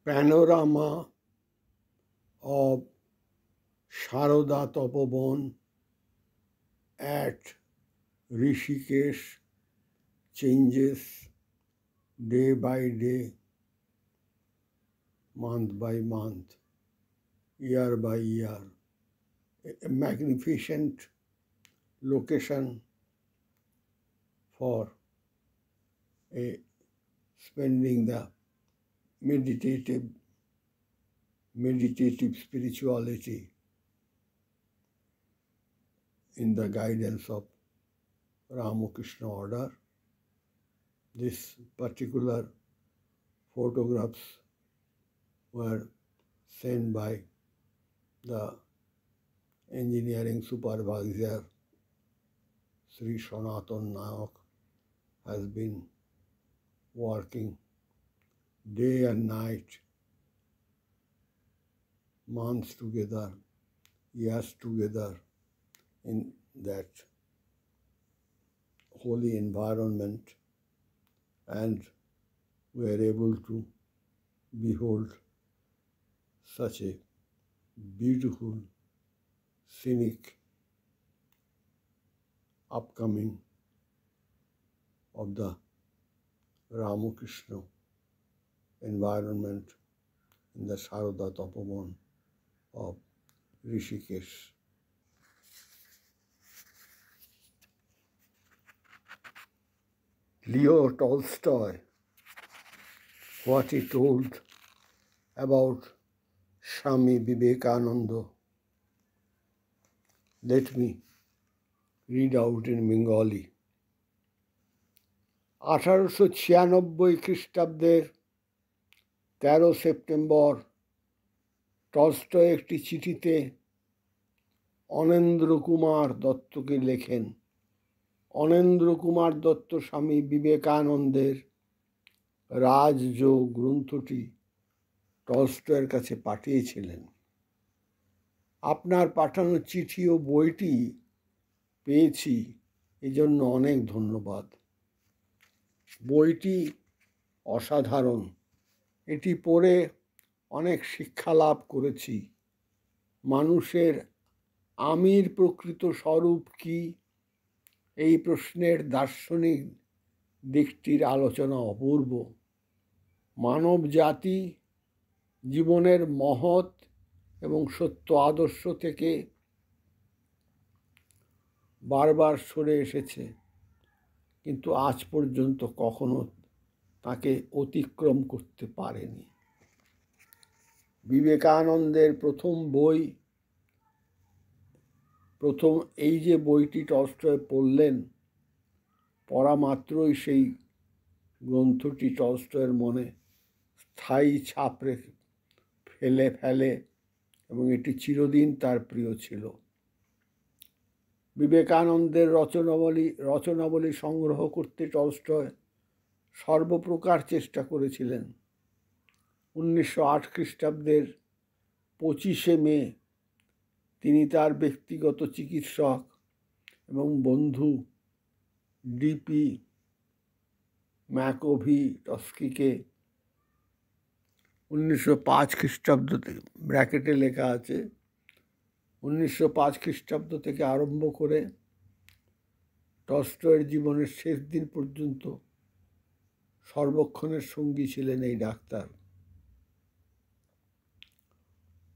panorama of Sharada Tapoban at Rishikesh changes day by day, month by month, year by year. A magnificent location for spending the meditative spirituality in the guidance of Ramakrishna order. This particular photographs were sent by the engineering supervisor Sri Sanatan Nayak, has been working day and night, months together, years together in that holy environment, and we are able to behold such a beautiful, scenic upcoming of the Ramakrishna environment in the Sharada Tapoban of Rishikesh. Leo Tolstoy, what he told about Swami Vivekananda, let me read out in Bengali. 1896 খ্রিস্টাব্দের 13 September Tolstoy একটি চিঠিতে অনেন্দ্র কুমার দত্তকে লেখেন। অনেন্দ্র কুমার দত্ত স্বামী বিবেকানন্দের রাজযোগ গ্রন্থটি টলস্টয়ের কাছে পাঠিয়েছিলেন। আপনার পাঠানো চিঠি ও বইটি পেয়েছি, এজন্য অনেক ধন্যবাদ। বইটি অসাধারণ। এটি পড়ে অনেক শিক্ষা লাভ করেছি। মানুষের আমির প্রকৃত স্বরূপ কি, এই প্রশ্নের দার্শনিক দিকটির আলোচনা অপূর্ব। মানব জাতি জীবনের মহৎ এবং সত্য আদর্শ থেকে বারবার সরে এসেছে, কিন্তু আজ পর্যন্ত কখনো তাকে অতিক্রম করতে পারেনি। বিবেকানন্দের প্রথম এই যে বইটি টলস্টয় পড়লেন, পড়া মাত্রই সেই গ্রন্থটি টলস্টয়ের মনে স্থায়ী ছাপ ফেলে এবং এটি চিরদিন তার প্রিয় ছিল। বিবেকানন্দের রচনাবলী সংগ্রহ করতে টলস্টয় সর্বপ্রকার চেষ্টা করেছিলেন। 1908 খ্রিস্টাব্দের 25শে মে তিনি তার ব্যক্তিগত চিকিৎসক এবং বন্ধু ডিপি ম্যাকোভিটস্কিকে 1905 খ্রিস্টাব্দ থেকে, ব্র্যাকেটে লেখা আছে 1905 খ্রিস্টাব্দ থেকে আরম্ভ করে টলস্টয়ের জীবনের শেষ দিন পর্যন্ত সর্বক্ষণের সঙ্গী ছিলেন এই ডাক্তার।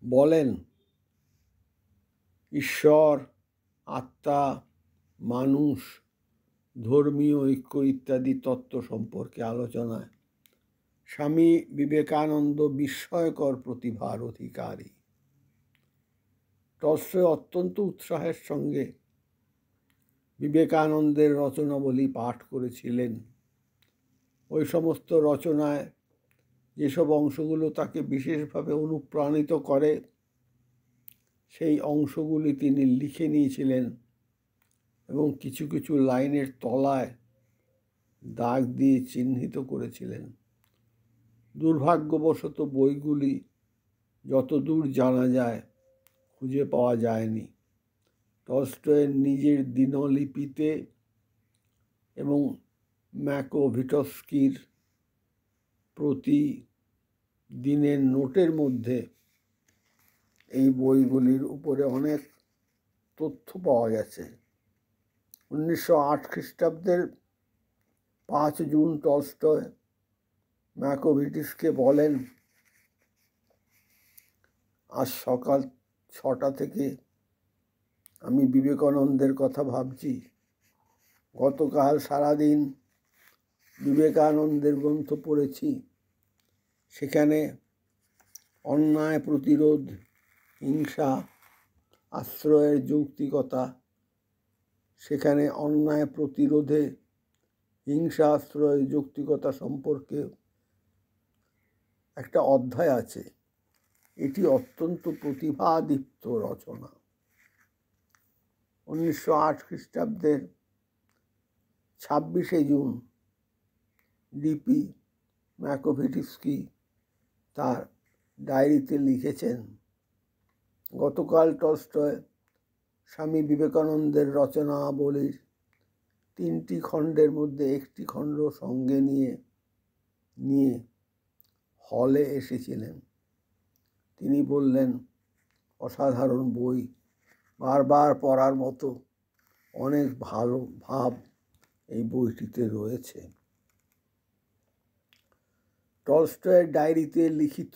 বলেন, ঈশ্বর, আত্মা, মানুষ, ধর্মীয় ঐক্য ইত্যাদি তত্ত্ব সম্পর্কে আলোচনায় স্বামী বিবেকানন্দ বিস্ময়কর প্রতিভার অধিকারী। টলস্টয় অত্যন্ত উৎসাহের সঙ্গে বিবেকানন্দের রচনাবলী পাঠ করেছিলেন। ওই সমস্ত রচনায় যেসব অংশগুলো তাকে বিশেষভাবে অনুপ্রাণিত করে, সেই অংশগুলি তিনি লিখে নিয়েছিলেন এবং কিছু কিছু লাইনের তলায় দাগ দিয়ে চিহ্নিত করেছিলেন। দুর্ভাগ্যবশত বইগুলি যতদূর জানা যায় খুঁজে পাওয়া যায়নি। টলস্টয়ের নিজের দিনলিপিতে এবং ম্যাকোভিটস্কির প্রতি দিনের নোটের মধ্যে এই বইগুলির উপরে অনেক তথ্য পাওয়া গেছে। 1908 খ্রিস্টাব্দের 5 জুন টলস্টয় ম্যাকোভিটিসকে বলেন, আজ সকাল 6টা থেকে আমি বিবেকানন্দের কথা ভাবছি। গতকাল সারাদিন বিবেকানন্দের গ্রন্থ পড়েছি। সেখানে অন্যায় প্রতিরোধ, হিংসা, আশ্রয়ের যৌক্তিকতা, সেখানে অন্যায় প্রতিরোধে হিংসা আশ্রয়ের যৌক্তিকতা সম্পর্কে একটা অধ্যায় আছে। এটি অত্যন্ত প্রতিভাদীপ্ত রচনা। 1908 খ্রিস্টাব্দের 26শে জুন ডিপি ম্যাকোভিটিস্কি তার ডায়েরিতে লিখেছেন, গতকাল টলস্টয় স্বামী বিবেকানন্দের রচনাবলীর 3টি খণ্ডের মধ্যে একটি খণ্ড সঙ্গে নিয়ে হলে এসেছিলেন। তিনি বললেন, অসাধারণ বই, বারবার পড়ার মতো অনেক ভালো ভাব এই বইটিতে রয়েছে। টলস্টয়ের ডায়েরিতে লিখিত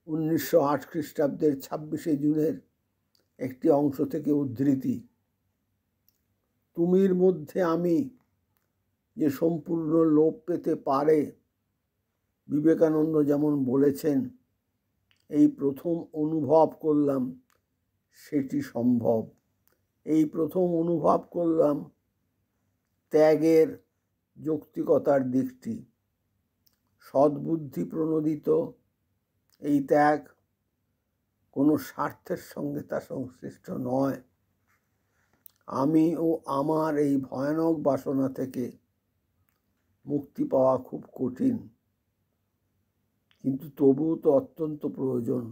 1908 খ্রিস্টাব্দের 26শে জুনের একটি অংশ থেকে উদ্ধৃতি, তুমির মধ্যে আমি যে সম্পূর্ণ লোপ পেতে পারে, বিবেকানন্দ যেমন বলেছেন, এই প্রথম অনুভব করলাম সেটি সম্ভব। এই প্রথম অনুভব করলাম ত্যাগের যৌক্তিকতার দিকটি। সদ্বুদ্ধি প্রণোদিত এই ত্যাগ কোনো স্বার্থের সঙ্গে তা সংশ্লিষ্ট নয়। আমি ও আমার এই ভয়ানক বাসনা থেকে মুক্তি পাওয়া খুব কঠিন, কিন্তু তবুও তো অত্যন্ত প্রয়োজন।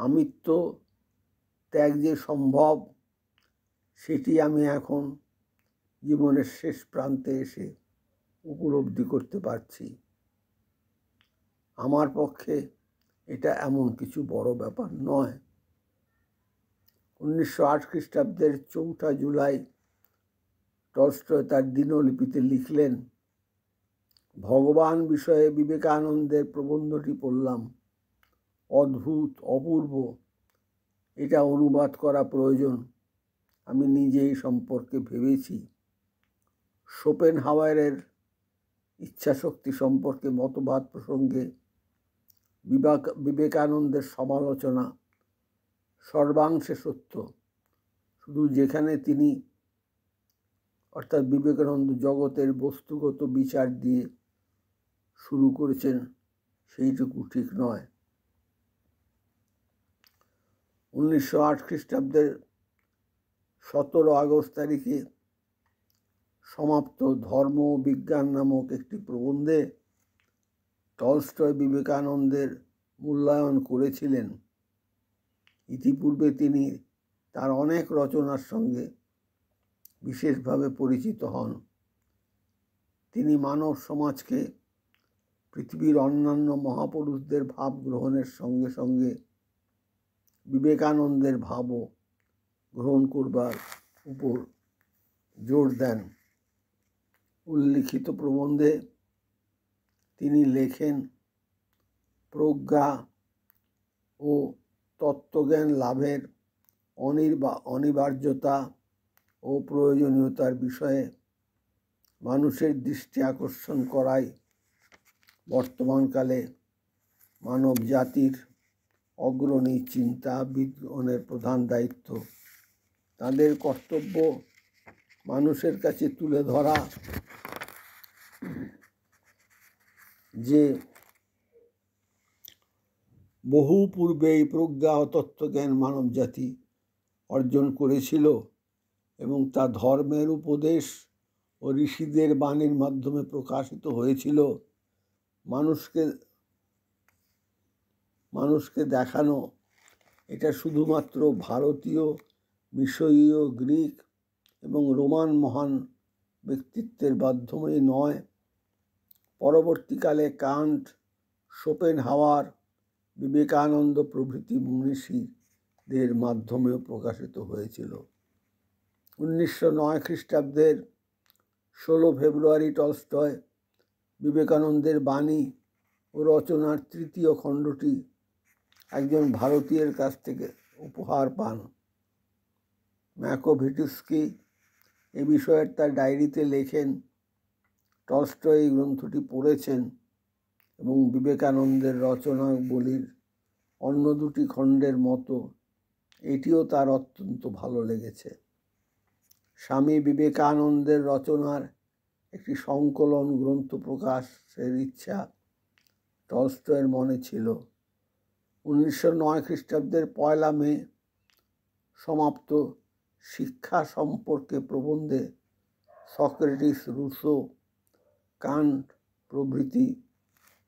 আমিত্ব ত্যাগ যে সম্ভব, সেটি আমি এখন জীবনের শেষ প্রান্তে এসে উপলব্ধি করতে পারছি। আমার পক্ষে এটা এমন কিছু বড় ব্যাপার নয়। 1908 খ্রিস্টাব্দের 4 জুলাই টলস্টয় তার দিনলিপিতে লিখলেন, ভগবান বিষয়ে বিবেকানন্দের প্রবন্ধটি পড়লাম, অদ্ভুত, অপূর্ব। এটা অনুবাদ করা প্রয়োজন। আমি নিজেই সম্পর্কে ভেবেছি। শোপেনহাওয়ারের ইচ্ছাশক্তি সম্পর্কে মতবাদ প্রসঙ্গে বিবেকানন্দের সমালোচনা সর্বাংশে সত্য। শুধু যেখানে তিনি অর্থাৎ বিবেকানন্দ জগতের বস্তুগত বিচার দিয়ে শুরু করেছেন সেইটুকু ঠিক নয়। 1908 খ্রিস্টাব্দের 17 আগস্ট তারিখে সমাপ্ত ধর্ম ও বিজ্ঞান নামক একটি প্রবন্ধে টলস্টয় বিবেকানন্দের মূল্যায়ন করেছিলেন। ইতিপূর্বে তিনি তার অনেক রচনার সঙ্গে বিশেষভাবে পরিচিত হন। তিনি মানব সমাজকে পৃথিবীর অন্যান্য মহাপুরুষদের ভাব গ্রহণের সঙ্গে সঙ্গে বিবেকানন্দের ভাবও গ্রহণ করবার উপর জোর দেন। উল্লিখিত প্রবন্ধে তিনি লেখেন, প্রজ্ঞা ও তত্ত্বজ্ঞান লাভের অনিবার্যতা ও প্রয়োজনীয়তার বিষয়ে মানুষের দৃষ্টি আকর্ষণ করাই বর্তমানকালে মানব জাতির অগ্রণী চিন্তাবিদগণের প্রধান দায়িত্ব। তাদের কর্তব্য মানুষের কাছে তুলে ধরা যে বহু পূর্বেই প্রজ্ঞা ও তত্ত্বজ্ঞান মানবজাতি অর্জন করেছিল এবং তা ধর্মের উপদেশ ও ঋষিদের বাণীর মাধ্যমে প্রকাশিত হয়েছিল। মানুষকে দেখানো এটা শুধুমাত্র ভারতীয়, মিশরীয়, গ্রিক এবং রোমান মহান ব্যক্তিত্বের মাধ্যমেই নয়, পরবর্তীকালে কান্ট, শোপেনহাওয়ার, বিবেকানন্দ প্রভৃতি মনীষীদের মাধ্যমেও প্রকাশিত হয়েছিল। 1909 খ্রিস্টাব্দের 16 ফেব্রুয়ারি টলস্টয় বিবেকানন্দের বাণী ও রচনার তৃতীয় খণ্ডটি একজন ভারতীয়ের কাছ থেকে উপহার পান। ম্যাকোভিটিস্কি এ বিষয়ে তার ডায়েরিতে লেখেন, টলস্টয় এই গ্রন্থটি পড়েছেন এবং বিবেকানন্দের রচনাবলীর অন্য দুটি খণ্ডের মতো এটিও তার অত্যন্ত ভালো লেগেছে। স্বামী বিবেকানন্দের রচনার একটি সংকলন গ্রন্থ প্রকাশের ইচ্ছা টলস্টয়ের মনে ছিল। 1909 খ্রিস্টাব্দের 1 মে সমাপ্ত শিক্ষা সম্পর্কে প্রবন্ধে সক্রেটিস, রুসো, কান্ট প্রভৃতি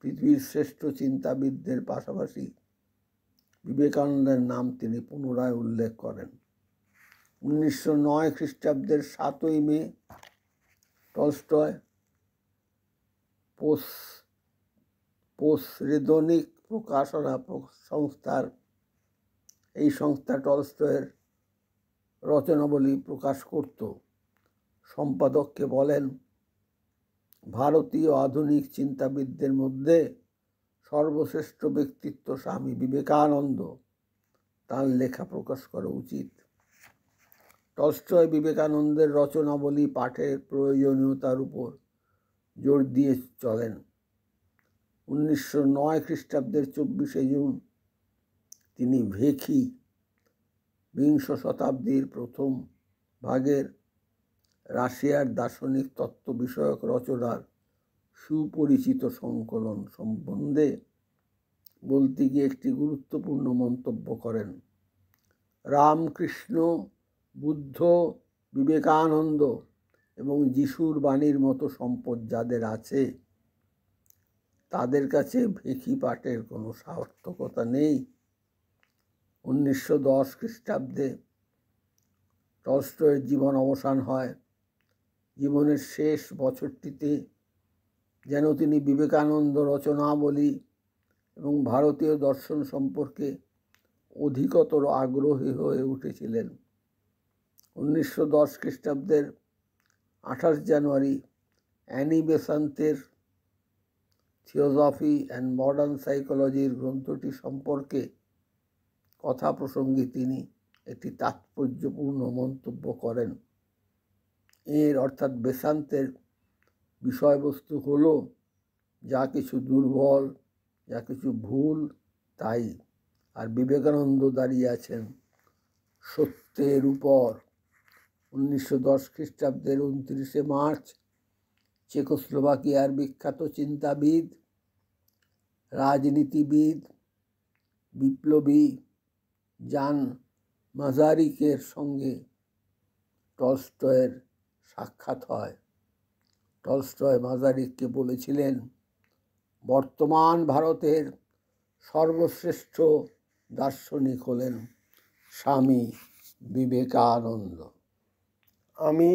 পৃথিবীর শ্রেষ্ঠ চিন্তাবিদদের পাশাপাশি বিবেকানন্দের নাম তিনি পুনরায় উল্লেখ করেন। 1909 খ্রিস্টাব্দের 7 মে টলস্টয় পোসরেদনিক প্রকাশনা সংস্থার এই সংস্থা টলস্টয়ের রচনাবলী প্রকাশ করত। সম্পাদককে বলেন, ভারতীয় আধুনিক চিন্তাবিদদের মধ্যে সর্বশ্রেষ্ঠ ব্যক্তিত্ব স্বামী বিবেকানন্দ, তাঁর লেখা প্রকাশ করা উচিত। টলস্টয় বিবেকানন্দের রচনাবলী পাঠের প্রয়োজনীয়তার উপর জোর দিয়ে চলেন। 1909 খ্রিস্টাব্দের 24 জুন তিনি ভেখি, বিংশ শতাব্দীর প্রথম ভাগের রাশিয়ার দার্শনিক তত্ত্ব বিষয়ক রচনার সুপরিচিত সংকলন সম্বন্ধে বলতে গিয়ে একটি গুরুত্বপূর্ণ মন্তব্য করেন। রামকৃষ্ণ, বুদ্ধ, বিবেকানন্দ এবং যিশুর বাণীর মতো সম্পদ যাদের আছে, তাদের কাছে ভেখি পাঠের কোনো সার্থকতা নেই। 1910 খ্রিস্টাব্দে টলস্টয়ের জীবন অবসান হয়। জীবনের শেষ বছরটিতে যেন তিনি বিবেকানন্দ রচনাবলী এবং ভারতীয় দর্শন সম্পর্কে অধিকতর আগ্রহী হয়ে উঠেছিলেন। 1910 খ্রিস্টাব্দের 28 জানুয়ারি অ্যানি বেসান্তের থিওসফি অ্যান্ড মডার্ন সাইকোলজির গ্রন্থটি সম্পর্কে কথা প্রসঙ্গে তিনি একটি তাৎপর্যপূর্ণ মন্তব্য করেন। এর অর্থাৎ বেসান্তের বিষয়বস্তু হলো যা কিছু দুর্বল, যা কিছু ভুল, তাই, আর বিবেকানন্দ দাঁড়িয়ে আছেন সত্যের উপর। 1910 খ্রিস্টাব্দের 29 মার্চ চেকোস্লোভাকিয়ার বিখ্যাত চিন্তাবিদ, রাজনীতিবিদ, বিপ্লবী জান মাজারিকের সঙ্গে টলস্টয়ের সাক্ষাৎ হয়। টলস্টয় মাজারিককে বলেছিলেন, বর্তমান ভারতের সর্বশ্রেষ্ঠ দার্শনিক হলেন স্বামী বিবেকানন্দ। আমি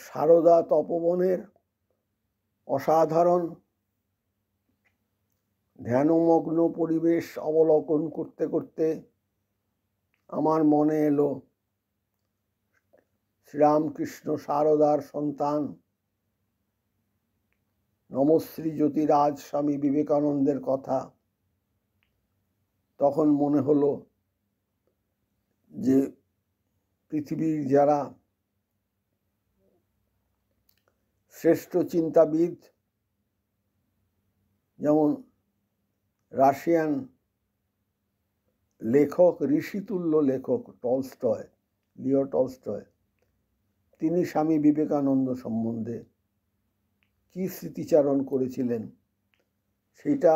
সারদা তপবনের অসাধারণ ধ্যানমগ্ন পরিবেশ অবলোকন করতে করতে আমার মনে এলো শ্রীরামকৃষ্ণ সারদার সন্তান নমশ্রী জ্যোতিরাজ স্বামী বিবেকানন্দের কথা। তখন মনে হলো যে পৃথিবীর যারা শ্রেষ্ঠ চিন্তাবিদ, যেমন রাশিয়ান লেখক, ঋষিতুল্য লেখক টলস্টয়, লিও টলস্টয়, তিনি স্বামী বিবেকানন্দ সম্বন্ধে কি স্মৃতিচারণ করেছিলেন সেটা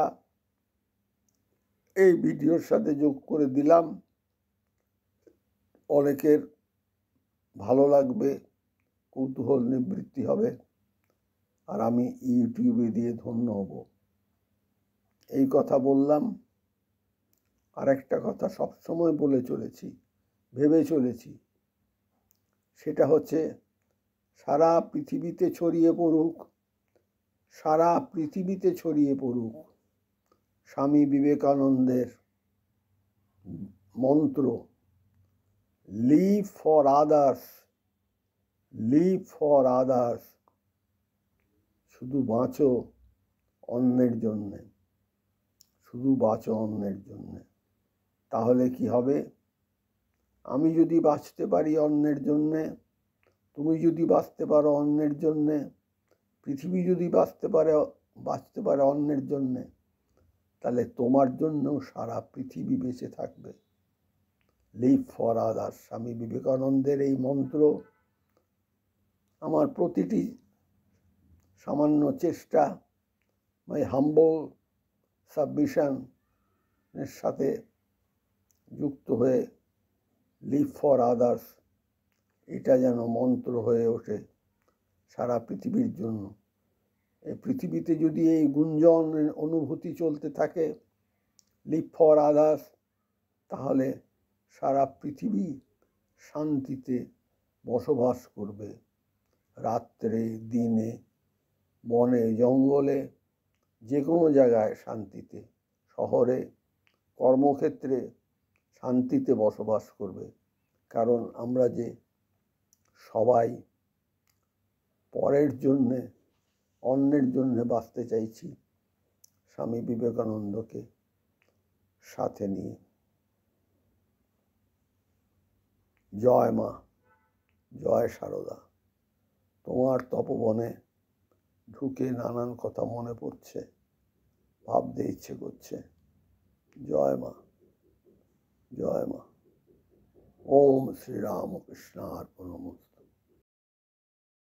এই ভিডিওর সাথে যোগ করে দিলাম। অনেকের ভালো লাগবে, কৌতূহল নিবৃত্তি হবে, আর আমি ইউটিউবে দিয়ে ধন্য হব। এই কথা বললাম। আর একটা কথা সবসময় বলে চলেছি, ভেবে চলেছি, সেটা হচ্ছে সারা পৃথিবীতে ছড়িয়ে পড়ুক সারা পৃথিবীতে ছড়িয়ে পড়ুক স্বামী বিবেকানন্দের মন্ত্র, live for others, live for others. শুধু বাঁচো অন্যের জন্যে, শুধু বাঁচো অন্যের জন্যে। তাহলে কি হবে? আমি যদি বাঁচতে পারি অন্যের জন্যে, তুমি যদি বাঁচতে পারো অন্যের জন্যে, পৃথিবী যদি বাঁচতে পারে অন্যের জন্যে, তাহলে তোমার জন্যও সারা পৃথিবী বেঁচে থাকবে। লিভ ফর আদার্স, স্বামী বিবেকানন্দের এই মন্ত্র আমার প্রতিটি সামান্য চেষ্টা, মাই হাম্বল সাবমিশনের সাথে যুক্ত হয়ে লিভ ফর আদার্স, এটা যেন মন্ত্র হয়ে ওঠে সারা পৃথিবীর জন্য। এই পৃথিবীতে যদি এই গুঞ্জন অনুভূতি চলতে থাকে, লিভ ফর আদার্স, তাহলে সারা পৃথিবী শান্তিতে বসবাস করবে। রাত্রে দিনে, বনে জঙ্গলে, যে কোনো জায়গায় শান্তিতে, শহরে কর্মক্ষেত্রে শান্তিতে বসবাস করবে। কারণ আমরা যে সবাই পরের জন্যে, অন্যের জন্যে বাঁচতে চাইছি, স্বামী বিবেকানন্দকে সাথে নিয়ে। জয় মা, জয় সারদা। তোমার তপবনে ঢুকে নানান কথা মনে পড়ছে, ভাবতে ইচ্ছে করছে। জয় মা, জয় মা। ওম শ্রীরামকৃষ্ণার্পণমস্তু।